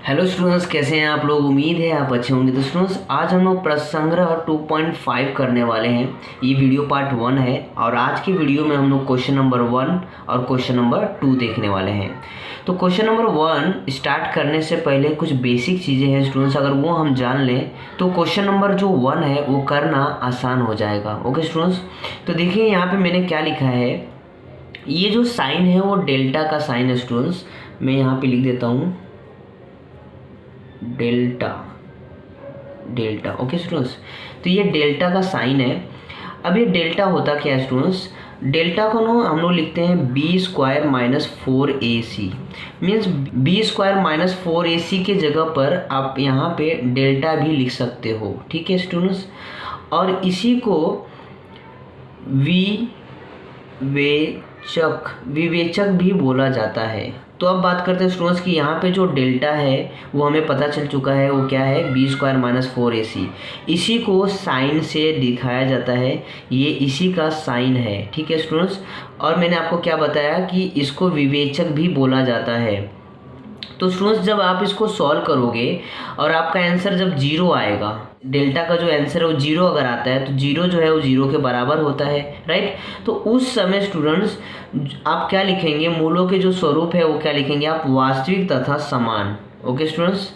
Hello students, कैसे हैं आप लोग। उम्मीद है आप अच्छे होंगे। तो स्टूडेंट्स, आज हम लोग प्रश्न संग्रह 2.5 करने वाले हैं। ये वीडियो पार्ट 1 है और आज की वीडियो में हम लोग क्वेश्चन नंबर 1 और क्वेश्चन नंबर 2 देखने वाले हैं। तो क्वेश्चन नंबर 1 स्टार्ट करने से पहले कुछ बेसिक चीज़ें हैं स्टूडेंट्स, अगर वो हम जान लें तो क्वेश्चन नंबर जो 1 है वो करना आसान हो जाएगा। ओके स्टूडेंट्स, तो देखिए यहाँ पर मैंने क्या लिखा है। ये जो साइन है वो डेल्टा का साइन है स्टूडेंट्स। मैं यहाँ पर लिख देता हूँ डेल्टा। ओके स्टूडेंट्स, तो ये डेल्टा का साइन है। अब ये डेल्टा होता क्या है स्टूडेंट्स, डेल्टा को ना हम लोग लिखते हैं B square minus 4ac। Means B square minus 4ac के जगह पर आप यहाँ पे डेल्टा भी लिख सकते हो। ठीक है स्टूडेंट्स, और इसी को विवेचक भी बोला जाता है। तो अब बात करते हैं स्टूडेंट्स कि यहाँ पे जो डेल्टा है वो हमें पता चल चुका है, वो क्या है, बी स्क्वायर माइनस 4ac। इसी को साइन से दिखाया जाता है, ये इसी का साइन है। ठीक है स्टूडेंट्स, और मैंने आपको क्या बताया कि इसको विवेचक भी बोला जाता है। तो स्टूडेंट्स, जब आप इसको सॉल्व करोगे और आपका आंसर जब 0 आएगा, डेल्टा का जो आंसर है वो 0 अगर आता है तो 0 जो है वो 0 के बराबर होता है, राइट। तो उस समय स्टूडेंट्स आप क्या लिखेंगे, मूलों के जो स्वरूप है वो क्या लिखेंगे आप, वास्तविक तथा समान। ओके स्टूडेंट्स,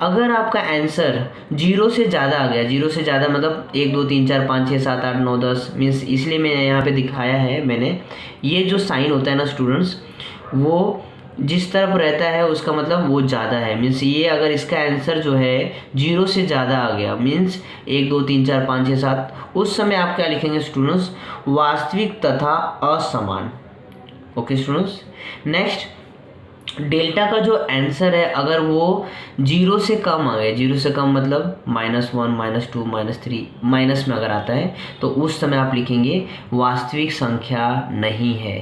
अगर आपका आंसर 0 से ज़्यादा आ गया, 0 से ज़्यादा मतलब 1 2 3 4 5 6 7 8 9 10, मीन्स इसलिए मैंने यहाँ पे दिखाया है मैंने, ये जो साइन होता है ना स्टूडेंट्स, वो जिस तरफ रहता है उसका मतलब वो ज़्यादा है। मीन्स ये अगर इसका आंसर जो है 0 से ज़्यादा आ गया, मीन्स 1 2 3 4 5 6 7, उस समय आप क्या लिखेंगे स्टूडेंट्स, वास्तविक तथा असमान। ओके स्टूडेंट्स, नेक्स्ट, डेल्टा का जो आंसर है अगर वो 0 से कम आ गया, 0 से कम मतलब -1 -2 -3 माइनस में अगर आता है तो उस समय आप लिखेंगे वास्तविक संख्या नहीं है।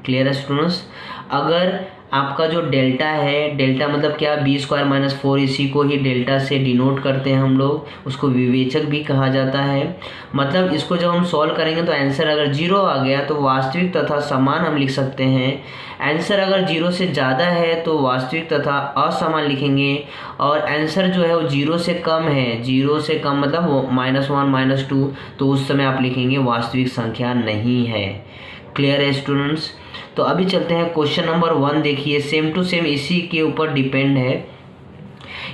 क्लियर है स्टूडेंट्स। अगर आपका जो डेल्टा है, डेल्टा मतलब क्या, बी स्क्वायर माइनस 4ac को ही डेल्टा से डिनोट करते हैं हम लोग, उसको विवेचक भी कहा जाता है। मतलब इसको जब हम सॉल्व करेंगे तो आंसर अगर 0 आ गया तो वास्तविक तथा समान हम लिख सकते हैं। आंसर अगर 0 से ज़्यादा है तो वास्तविक तथा असमान लिखेंगे, और आंसर जो है वो 0 से कम है, 0 से कम मतलब वो -1 -2, तो उस समय आप लिखेंगे वास्तविक संख्या नहीं है। क्लियर है स्टूडेंट्स। तो अभी चलते हैं क्वेश्चन नंबर 1। देखिए सेम टू सेम इसी के ऊपर डिपेंड है।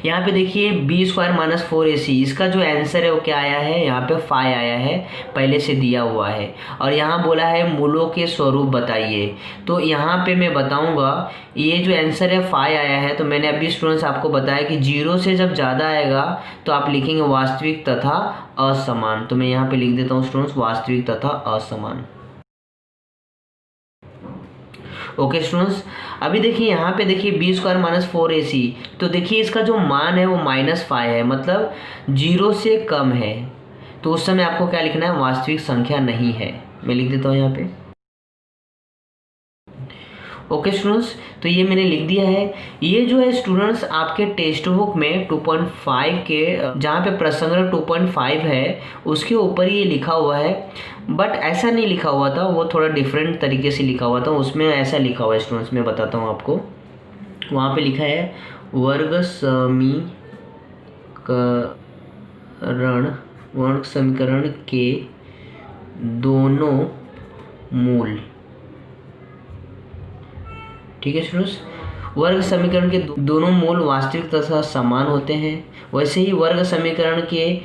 यहाँ पे देखिए बी स्क्वायर माइनस 4ac, इसका जो आंसर है वो क्या आया है, यहाँ पे 5 आया है, पहले से दिया हुआ है। और यहाँ बोला है मूलों के स्वरूप बताइए। तो यहाँ पे मैं बताऊँगा, ये जो आंसर है 5 आया है, तो मैंने अभी स्टूडेंट्स आपको बताया कि 0 से जब ज़्यादा आएगा तो आप लिखेंगे वास्तविक तथा असमान। तो मैं यहाँ पर लिख देता हूँ स्टूडेंट्स, वास्तविक तथा असमान। ओके स्टूडेंट्स, अभी देखिए यहाँ पे देखिए बी स्क्वायर माइनस 4ac, तो देखिए इसका जो मान है वो -5 है, मतलब 0 से कम है। तो उस समय आपको क्या लिखना है, वास्तविक संख्या नहीं है। मैं लिख देता हूँ यहाँ पे। ओके स्टूडेंट्स, तो ये मैंने लिख दिया है। ये जो है स्टूडेंट्स आपके टेक्स्ट बुक में 2.5 के जहाँ पे प्रश्न संग्रह 2.5 है उसके ऊपर ये लिखा हुआ है, बट ऐसा नहीं लिखा हुआ था, वो थोड़ा डिफरेंट तरीके से लिखा हुआ था। उसमें ऐसा लिखा हुआ है स्टूडेंट्स, मैं बताता हूँ आपको। वहाँ पे लिखा है वर्ग समीकरण के दोनों मूल। ठीक है स्टूडेंट्स, वर्ग समीकरण के दोनों मूल वास्तविक तथा समान होते हैं। वैसे ही वर्ग समीकरण के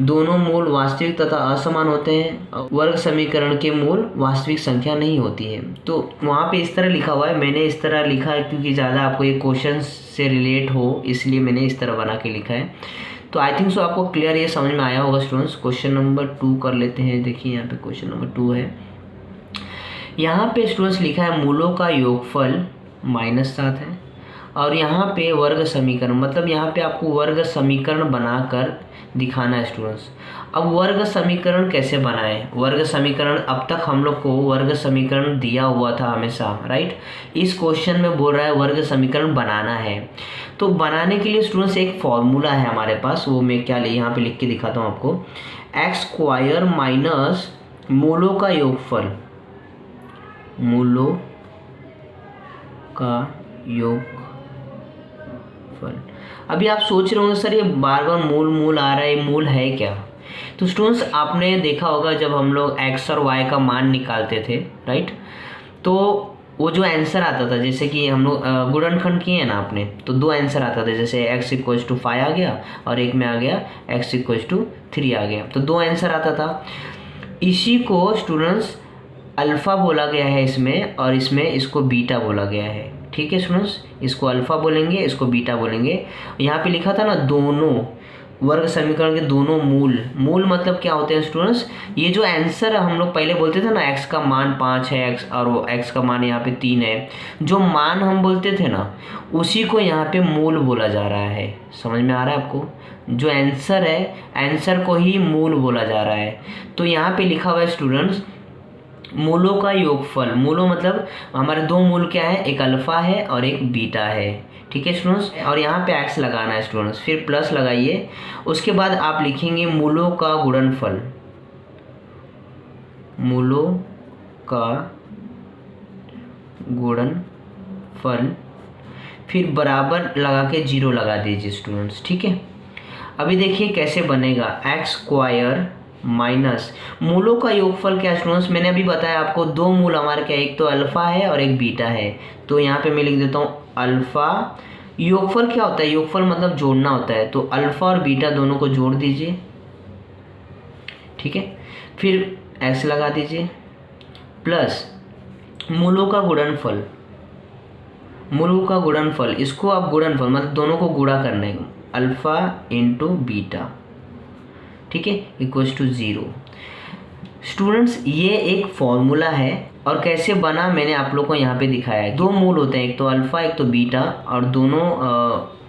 दोनों मूल वास्तविक तथा असमान होते हैं। वर्ग समीकरण के मूल वास्तविक संख्या नहीं होती है। तो वहाँ पे इस तरह लिखा हुआ है, मैंने इस तरह लिखा है क्योंकि ज़्यादा आपको ये क्वेश्चन से रिलेट हो, इसलिए मैंने इस तरह बना के लिखा है। तो आई थिंक सो आपको क्लियर ये समझ में आया होगा स्टूडेंट्स। क्वेश्चन नंबर 2 कर लेते हैं। देखिए यहाँ पे क्वेश्चन नंबर 2 है। यहाँ पे स्टूडेंट्स लिखा है मूलों का योगफल -7 है, और यहाँ पे वर्ग समीकरण, मतलब यहाँ पे आपको वर्ग समीकरण बनाकर दिखाना है स्टूडेंट्स। अब वर्ग समीकरण कैसे बनाएं, वर्ग समीकरण अब तक हम लोग को वर्ग समीकरण दिया हुआ था हमेशा, राइट। इस क्वेश्चन में बोल रहा है वर्ग समीकरण बनाना है। तो बनाने के लिए स्टूडेंट्स एक फॉर्मूला है हमारे पास, वो मैं क्या यहाँ पे लिख के दिखाता हूँ आपको। x² माइनस मूलों का योगफल, मूलों का योगफल गुणनफल। अभी आप सोच रहे होंगे सर ये बार बार मूल मूल आ रहा है, ये मूल है क्या? तो स्टूडेंट्स आपने देखा होगा जब हम लोग x और y का मान निकालते थे, राइट, तो वो जो आंसर आता था, जैसे कि हम लोग गुणनखंड किए ना आपने, तो दो आंसर आता था, जैसे x इक्वल्स टू 5 आ गया और एक में आ गया x इक्वल्स टू 3 आ गया, तो दो आंसर आता था। इसी को स्टूडेंट्स अल्फ़ा बोला गया है इसमें, और इसमें इसको बीटा बोला गया है। ठीक है स्टूडेंट्स, इसको अल्फ़ा बोलेंगे, इसको बीटा बोलेंगे। यहाँ पे लिखा था ना दोनों वर्ग समीकरण के दोनों मूल, मूल मतलब क्या होते हैं स्टूडेंट्स? ये जो आंसर हम लोग पहले बोलते थे ना x का मान 5 है, x और वो x का मान यहाँ पे 3 है, जो मान हम बोलते थे ना उसी को यहाँ पे मूल बोला जा रहा है। समझ में आ रहा है आपको? जो आंसर है, आंसर को ही मूल बोला जा रहा है। तो यहाँ पे लिखा हुआ है स्टूडेंट्स मूलों का योगफल। मूलों मतलब हमारे दो मूल क्या है, एक अल्फ़ा है और एक बीटा है। ठीक है स्टूडेंट्स, और यहाँ पे x लगाना है स्टूडेंट्स, फिर प्लस लगाइए। उसके बाद आप लिखेंगे मूलों का गुणनफल, मूलों का गुणनफल, फिर बराबर लगा के 0 लगा दीजिए स्टूडेंट्स। ठीक है, अभी देखिए कैसे बनेगा, एक्स स्क्वायर माइनस मूलों का योगफल क्या स्टूडेंट्स, मैंने अभी बताया आपको दो मूल हमारे क्या, एक तो अल्फ़ा है और एक बीटा है। तो यहाँ पे मैं लिख देता हूँ अल्फ़ा। योगफल क्या होता है? योगफल मतलब जोड़ना होता है, तो अल्फ़ा और बीटा दोनों को जोड़ दीजिए। ठीक है, फिर एक्स लगा दीजिए प्लस मूलों का गुणनफल, मूलों का गुणनफल, इसको आप गुणनफल मतलब दोनों को गुणा करने, अल्फ़ा इंटू बीटा, ठीक है, इक्वल्स टू 0। स्टूडेंट्स ये एक फॉर्मूला है, और कैसे बना मैंने आप लोग को यहाँ पे दिखाया है। दो मूल होते हैं, एक तो अल्फ़ा एक तो बीटा, और दोनों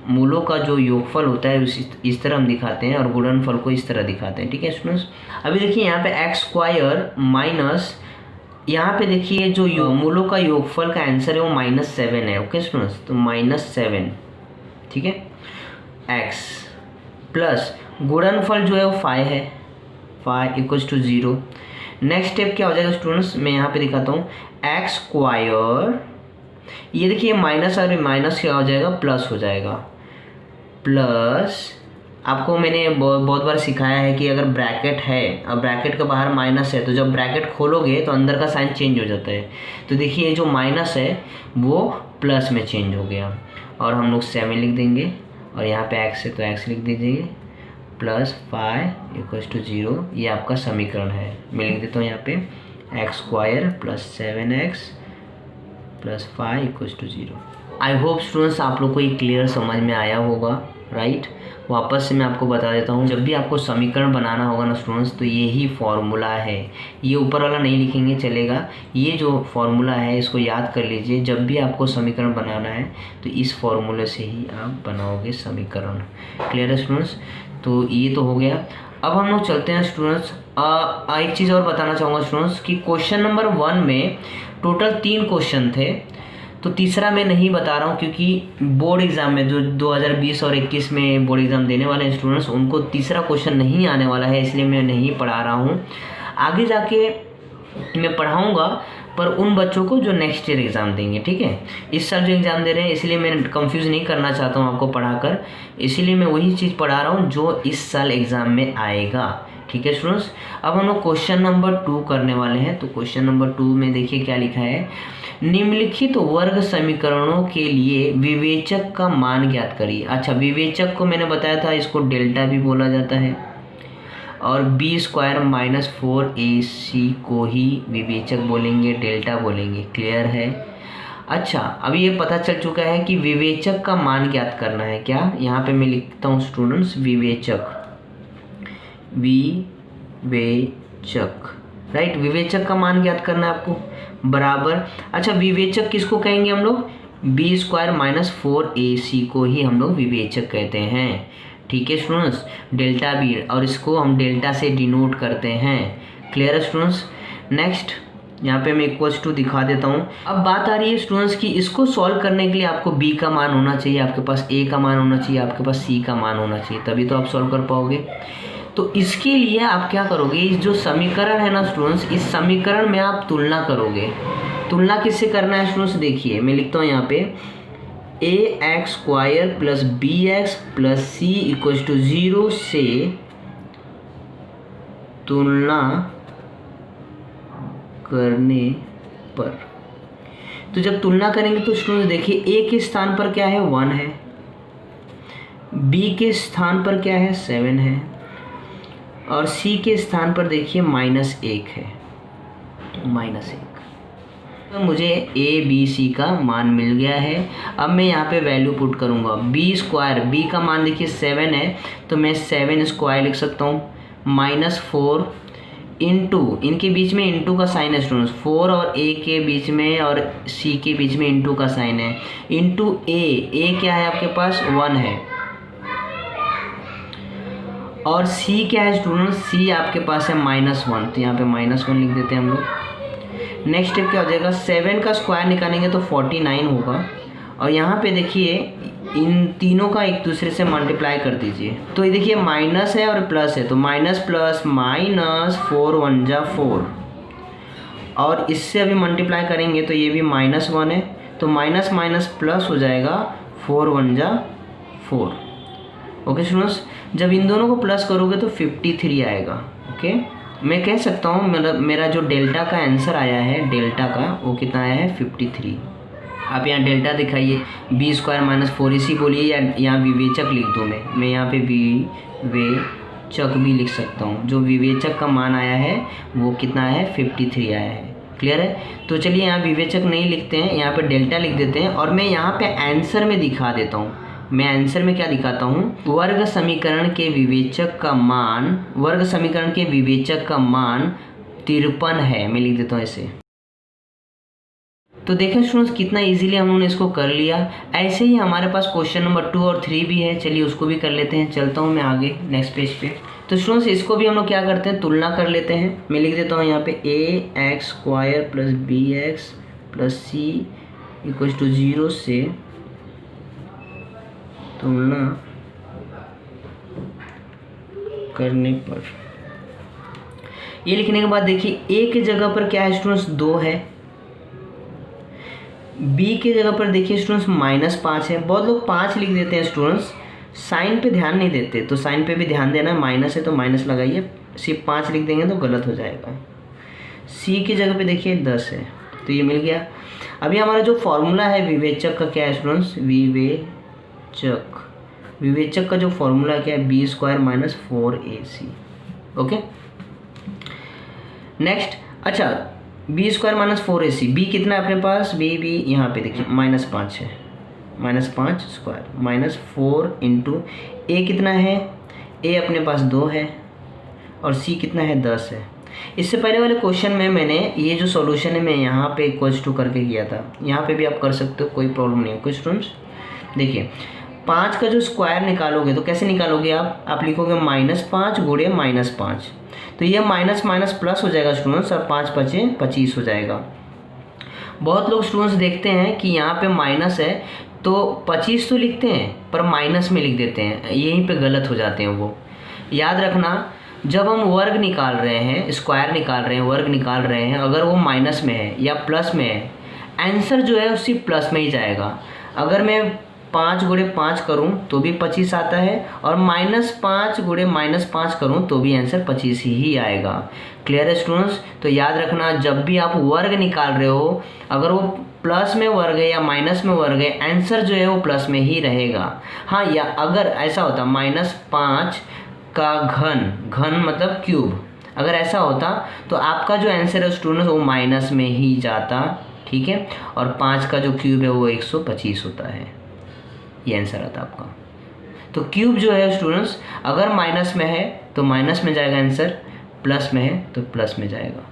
मूलों का जो योगफल होता है इस तरह हम दिखाते हैं, और गुणनफल को इस तरह दिखाते हैं। ठीक है स्टूडेंट्स, अभी देखिए यहाँ पे एक्स स्क्वायर माइनस, यहाँ पे देखिए जो मूलों का योगफल का आंसर है वो -7 है। ओके स्टूडेंट्स, तो -7, ठीक है, एक्स प्लस गुणनफल जो है वो 5 है, 5 इक्वल्स टू 0। नेक्स्ट स्टेप क्या हो जाएगा स्टूडेंट्स, मैं यहाँ पे दिखाता हूँ, एक्स स्क्वायर, ये देखिए माइनस और माइनस क्या हो जाएगा, प्लस हो जाएगा, प्लस आपको मैंने बहुत बार सिखाया है कि अगर ब्रैकेट है और ब्रैकेट के बाहर माइनस है, तो जब ब्रैकेट खोलोगे तो अंदर का साइन चेंज हो जाता है। तो देखिए ये जो माइनस है वो प्लस में चेंज हो गया, और हम लोग 7 लिख देंगे, और यहाँ पे एक्स है तो एक्स लिख दीजिए, प्लस 5 इक्वल्स टू 0। ये आपका समीकरण है। मैं लिख देता हूँ यहाँ पे x square plus 7x plus 5 equals to 0। I hope students आप लोग को ये क्लियर समझ में आया होगा, राइट। वापस से मैं आपको बता देता हूँ, जब भी आपको समीकरण बनाना होगा ना स्टूडेंट्स, तो यही फॉर्मूला है। ये ऊपर वाला नहीं लिखेंगे चलेगा, ये जो फॉर्मूला है इसको याद कर लीजिए। जब भी आपको समीकरण बनाना है तो इस फॉर्मूले से ही आप बनाओगे समीकरण। क्लियर है स्टूडेंट्स? तो ये तो हो गया। अब हम लोग चलते हैं स्टूडेंट्स, एक चीज़ और बताना चाहूँगा स्टूडेंट्स कि क्वेश्चन नंबर 1 में टोटल 3 क्वेश्चन थे, तो तीसरा मैं नहीं बता रहा हूँ क्योंकि बोर्ड एग्ज़ाम में जो 2020 और 21 में बोर्ड एग्ज़ाम देने वाले हैं स्टूडेंट्स, उनको तीसरा क्वेश्चन नहीं आने वाला है, इसलिए मैं नहीं पढ़ा रहा हूँ। आगे जाके मैं पढ़ाऊँगा, पर उन बच्चों को जो नेक्स्ट ईयर एग्ज़ाम देंगे। ठीक है, इस साल जो एग्ज़ाम दे रहे हैं, इसलिए मैं कंफ्यूज नहीं करना चाहता हूँ आपको पढ़ाकर, इसीलिए मैं वही चीज़ पढ़ा रहा हूँ जो इस साल एग्ज़ाम में आएगा। ठीक है स्टूडेंट्स, अब हम लोग क्वेश्चन नंबर 2 करने वाले हैं। तो क्वेश्चन नंबर 2 में देखिए क्या लिखा है, निम्नलिखित वर्ग समीकरणों के लिए विवेचक का मान ज्ञात करिए। अच्छा, विवेचक को मैंने बताया था, इसको डेल्टा भी बोला जाता है, और b² - 4ac को ही विवेचक बोलेंगे, डेल्टा बोलेंगे। क्लियर है? अच्छा, अभी ये पता चल चुका है कि विवेचक का मान ज्ञात करना है। क्या, यहाँ पे मैं लिखता हूँ स्टूडेंट्स विवेचक, राइट, विवेचक का मान ज्ञात करना है आपको, बराबर। अच्छा, विवेचक किसको कहेंगे हम लोग, b² - 4ac को ही हम लोग विवेचक कहते हैं। ठीक है स्टूडेंट्स, डेल्टा बी, और इसको हम डेल्टा से डिनोट करते हैं। क्लियर है स्टूडेंट्स? नेक्स्ट यहाँ पे मैं इक्वल्स टू दिखा देता हूँ। अब बात आ रही है स्टूडेंट्स कि इसको सॉल्व करने के लिए आपको b का मान होना चाहिए, आपके पास a का मान होना चाहिए, आपके पास c का मान होना चाहिए, तभी तो आप सॉल्व कर पाओगे। तो इसके लिए आप क्या करोगे, इस जो समीकरण है ना स्टूडेंट्स, इस समीकरण में आप तुलना करोगे। तुलना किससे करना है स्टूडेंट्स, देखिए मैं लिखता हूँ यहाँ पे a x square plus b x plus C equals to 0 से तुलना करने पर। तो जब तुलना करेंगे तो स्टूडेंट्स देखिए ए के स्थान पर क्या है 1 है, बी के स्थान पर क्या है 7 है, और सी के स्थान पर देखिए -1 है, -1। तो मुझे ए बी सी का मान मिल गया है। अब मैं यहाँ पे वैल्यू पुट करूँगा। बी स्क्वायर, बी का मान देखिए 7 है, तो मैं 7 स्क्वायर लिख सकता हूँ, -4 इंटू, इनके बीच में इंटू का साइन है स्टूडेंट्स, 4 और ए के बीच में और सी के बीच में इंटू का साइन है, इंटू ए क्या है आपके पास 1 है, और सी क्या है स्टूडेंट्स, सी आपके पास है -1, तो यहाँ पे -1 लिख देते हैं हम लोग। नेक्स्ट स्टेप क्या हो जाएगा, 7 का स्क्वायर निकालेंगे तो 49 होगा, और यहाँ पे देखिए इन तीनों का एक दूसरे से मल्टीप्लाई कर दीजिए। तो ये देखिए माइनस है और प्लस है, तो माइनस प्लस माइनस 4 1 जा 4, और इससे अभी मल्टीप्लाई करेंगे तो ये भी -1 है, तो माइनस माइनस प्लस हो जाएगा 4 1 जा 4। ओके स्टूडेंट्स, जब इन दोनों को प्लस करोगे तो 53 आएगा। ओके, मैं कह सकता हूँ मेरा जो डेल्टा का आंसर आया है, डेल्टा का वो कितना आया है 53। आप यहाँ डेल्टा दिखाइए, बी स्क्वायर -4ac बोलिए, या यहाँ विवेचक लिख दूँ मैं यहाँ पे विवेचक भी लिख सकता हूँ। जो विवेचक का मान आया है वो कितना है 53 आया है। क्लियर है? तो चलिए यहाँ विवेचक नहीं लिखते हैं, यहाँ पे डेल्टा लिख देते हैं, और मैं यहाँ पे आंसर में दिखा देता हूँ। मैं आंसर में क्या दिखाता हूँ, वर्ग समीकरण के विवेचक का मान 53 है। मैं लिख देता हूँ ऐसे। तो देखें स्टूडेंट्स कितना इजीली हम लोगों ने इसको कर लिया। ऐसे ही हमारे पास क्वेश्चन नंबर 2 और 3 भी है, चलिए उसको भी कर लेते हैं। चलता हूँ मैं आगे नेक्स्ट पेज पे। तो स्टूडेंट्स इसको भी हम लोग क्या करते हैं, तुलना कर लेते हैं। मैं लिख देता हूँ यहाँ पे ax square plus bx plus C equals to 0 से तुलना करने पर। ये लिखने के बाद देखिए a की जगह पर क्या है स्टूडेंट्स 2 है, b की जगह पर देखिए स्टूडेंट्स -5 है। बहुत लोग 5 लिख देते हैं स्टूडेंट्स, साइन पे ध्यान नहीं देते, तो साइन पे भी ध्यान देना है। माइनस है तो माइनस लगाइए, सिर्फ 5 लिख देंगे तो गलत हो जाएगा। c की जगह पे देखिए 10 है, तो ये मिल गया। अभी हमारा जो फॉर्मूला है विवेचक का क्या है स्टूडेंट्स, विवेचक का जो फॉर्मूला क्या है b square -4ac। Okay, next, अच्छा बी स्क्वायर -4ac, बी कितना है अपने पास, बी यहाँ पे देखिए -5 है, -5 स्क्वायर -4 इंटू ए कितना है, ए अपने पास 2 है, और सी कितना है 10 है। इससे पहले वाले क्वेश्चन में मैंने ये जो सॉल्यूशन है मैं यहाँ पे इक्वल्स टू करके किया था, यहाँ पे भी आप कर सकते हो, कोई प्रॉब्लम नहीं है। कोई स्टूडेंट्स देखिए 5 का जो स्क्वायर निकालोगे तो कैसे निकालोगे आप लिखोगे -5 गुणे -5, तो ये माइनस माइनस प्लस हो जाएगा स्टूडेंट्स, और 5 5 25 हो जाएगा। बहुत लोग स्टूडेंट्स देखते हैं कि यहाँ पे माइनस है तो 25 तो लिखते हैं पर माइनस में लिख देते हैं, यहीं पे गलत हो जाते हैं वो। याद रखना, जब हम वर्ग निकाल रहे हैं, स्क्वायर निकाल रहे हैं, वर्ग निकाल रहे हैं, अगर वो माइनस में है या प्लस में है, आंसर जो है उसी प्लस में ही जाएगा। अगर मैं 5 गुणे 5 करूँ तो भी 25 आता है, और -5 गुणे -5 करूँ तो भी आंसर 25 ही आएगा। क्लियर है स्टूडेंट्स? तो याद रखना, जब भी आप वर्ग निकाल रहे हो, अगर वो प्लस में वर्ग है या माइनस में वर्ग है, आंसर जो है वो प्लस में ही रहेगा। हाँ, या अगर ऐसा होता -5 का घन मतलब क्यूब, अगर ऐसा होता तो आपका जो आंसर है स्टूडेंट्स वो माइनस में ही जाता, ठीक है, और 5 का जो क्यूब है वो 125 होता है, ये आंसर आता आपका। तो क्यूब जो है स्टूडेंट्स अगर माइनस में है तो माइनस में जाएगा आंसर, प्लस में है तो प्लस में जाएगा।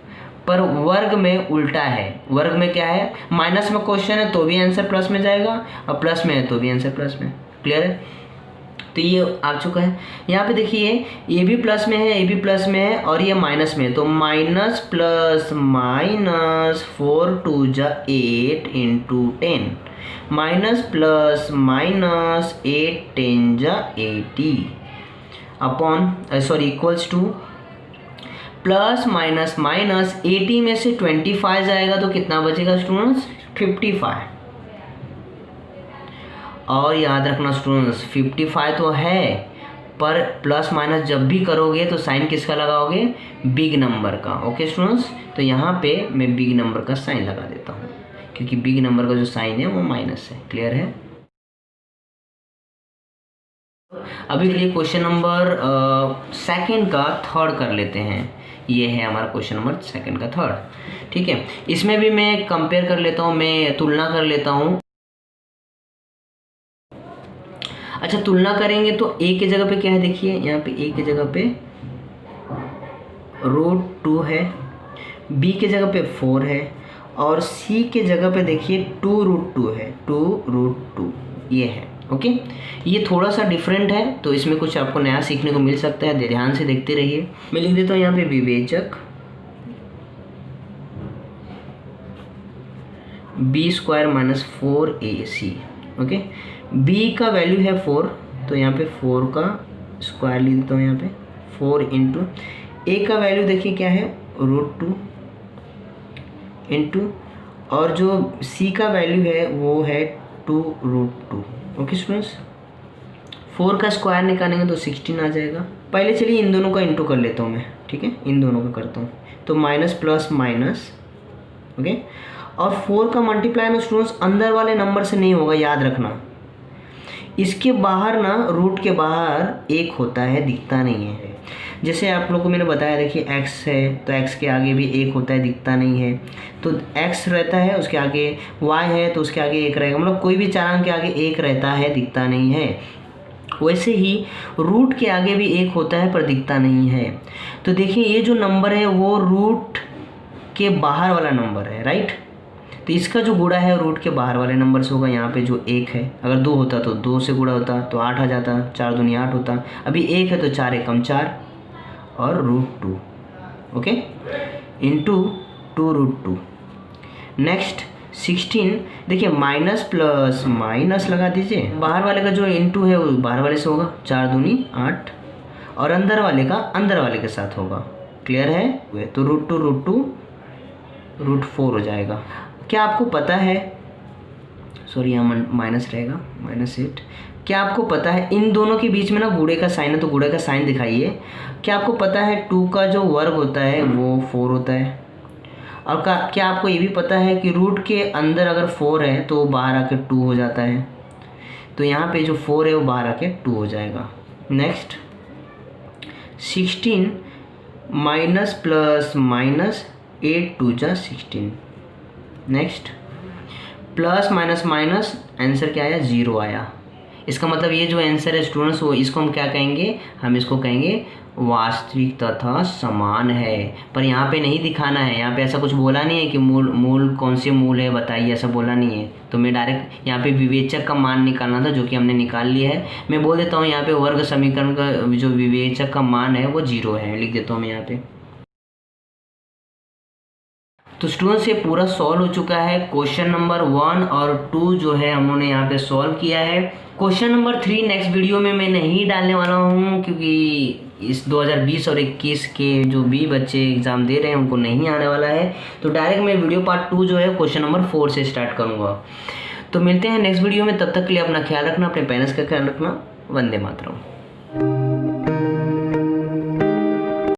पर वर्ग में उल्टा है, वर्ग में क्या है, माइनस में क्वेश्चन है तो भी आंसर प्लस में जाएगा, और प्लस में है तो भी आंसर प्लस में। क्लियर है? तो ये आ चुका है। यहाँ पे देखिए ये भी प्लस में है, ये भी प्लस में है, और ये माइनस में है, तो माइनस प्लस माइनस 4 2 जा 8 इंटू 10, माइनस प्लस माइनस 8 10 जा 80 upon equals two plus minus minus 80 में से 25 जाएगा तो कितना बचेगा स्टूडेंट्स, 55। और याद रखना स्टूडेंट्स 55 तो है, पर प्लस माइनस जब भी करोगे तो साइन किसका लगाओगे, बिग नंबर का। ओके स्टूडेंट्स, तो यहाँ पे मैं बिग नंबर का साइन लगा देता हूँ, क्योंकि बिग नंबर का जो साइन है वो माइनस है। क्लियर है। अभी के लिए क्वेश्चन नंबर सेकंड का थर्ड कर लेते हैं। ये है हमारा क्वेश्चन नंबर सेकंड का थर्ड। ठीक है, इसमें भी मैं कंपेयर कर लेता हूँ, मैं तुलना कर लेता हूँ। अच्छा, तुलना करेंगे तो a के जगह पे क्या है, देखिए यहाँ पे a के जगह पे √2 है, b के जगह पे 4 है, और c के जगह पे देखिए 2√2 है, 2√2 ये है। ओके, ये थोड़ा सा डिफरेंट है, तो इसमें कुछ आपको नया सीखने को मिल सकता है, ध्यान से देखते रहिए। मैं लिख देता हूँ यहाँ पे विवेचक b² - 4ac। ओके, b का वैल्यू है 4, तो यहाँ पे 4 का स्क्वायर लिख देता हूँ यहाँ पे 4 इंटू a का वैल्यू देखिए क्या है √2 इंटू, और जो c का वैल्यू है वो है 2√2। ओके स्टूडेंट्स, 4 का स्क्वायर निकालेंगे तो 16 आ जाएगा। पहले चलिए इन दोनों का इंटू कर लेता हूँ मैं। ठीक है, इन दोनों का करता हूँ, तो माइनस प्लस माइनस। ओके, और 4 का मल्टीप्लाई में स्टूडेंट्स अंदर वाले नंबर से नहीं होगा, याद रखना। इसके बाहर ना, रूट के बाहर एक होता है, दिखता नहीं है। जैसे आप लोगों को मैंने बताया, देखिए x है तो x के आगे भी एक होता है, दिखता नहीं है। तो x रहता है, उसके आगे y है तो उसके आगे एक रहेगा, मतलब कोई भी 4 अंक के आगे एक रहता है, दिखता नहीं है। वैसे ही रूट के आगे भी एक होता है पर दिखता नहीं है। तो देखिए ये जो नंबर है वो रूट के बाहर वाला नंबर है, राइट। तो इसका जो गुणा है रूट के बाहर वाले नंबर से होगा। यहाँ पे जो 1 है, अगर 2 होता तो 2 से गुणा होता तो 8 आ जाता, 4 दूनी 8 होता। अभी 1 है तो 4 एकम 4 और √2। Okay, into 2√2। नेक्स्ट 16, देखिए माइनस प्लस माइनस लगा दीजिए, बाहर वाले का जो इंटू है वो बाहर वाले से होगा, 4 दूनी 8, और अंदर वाले का अंदर वाले के साथ होगा। क्लियर है, तो √2 √4 हो जाएगा। क्या आपको पता है, सॉरी यहाँ माइनस रहेगा, -8। क्या आपको पता है इन दोनों के बीच में ना गुणे का साइन है, तो गुणे का साइन दिखाइए। क्या आपको पता है 2 का जो वर्ग होता है वो 4 होता है। और क्या आपको ये भी पता है कि रूट के अंदर अगर 4 है तो बाहर आके 2 हो जाता है। तो यहाँ पे जो 4 है वो बाहर आके 2 हो जाएगा। नेक्स्ट 16 माइनस प्लस माइनस 8 2 जा 16। Next plus minus minus, answer क्या आया, 0 आया। इसका मतलब ये जो आंसर है स्टूडेंट्स, वो इसको हम क्या कहेंगे, हम इसको कहेंगे वास्तविक तथा समान है। पर यहाँ पे नहीं दिखाना है, यहाँ पे ऐसा कुछ बोला नहीं है कि मूल कौन से मूल है बताइए, ऐसा बोला नहीं है। तो मैं डायरेक्ट यहाँ पे विवेचक का मान निकालना था, जो कि हमने निकाल लिया है। मैं बोल देता हूँ यहाँ पे वर्ग समीकरण का जो विवेचक का मान है वो 0 है, लिख देता हूँ मैं यहाँ पे। तो स्टूडेंट्स ये पूरा सॉल्व हो चुका है। क्वेश्चन नंबर 1 और 2 जो है हम लोगों ने यहाँ पे सॉल्व किया है। क्वेश्चन नंबर 3 नेक्स्ट वीडियो में मैं नहीं डालने वाला हूँ, क्योंकि इस 2020 और 21 के जो भी बच्चे एग्ज़ाम दे रहे हैं उनको नहीं आने वाला है। तो डायरेक्ट मैं वीडियो पार्ट 2 जो है क्वेश्चन नंबर 4 से स्टार्ट करूँगा। तो मिलते हैं नेक्स्ट वीडियो में, तब तक के लिए अपना ख्याल रखना, अपने पेरेंट्स का ख्याल रखना। वंदे मातरम।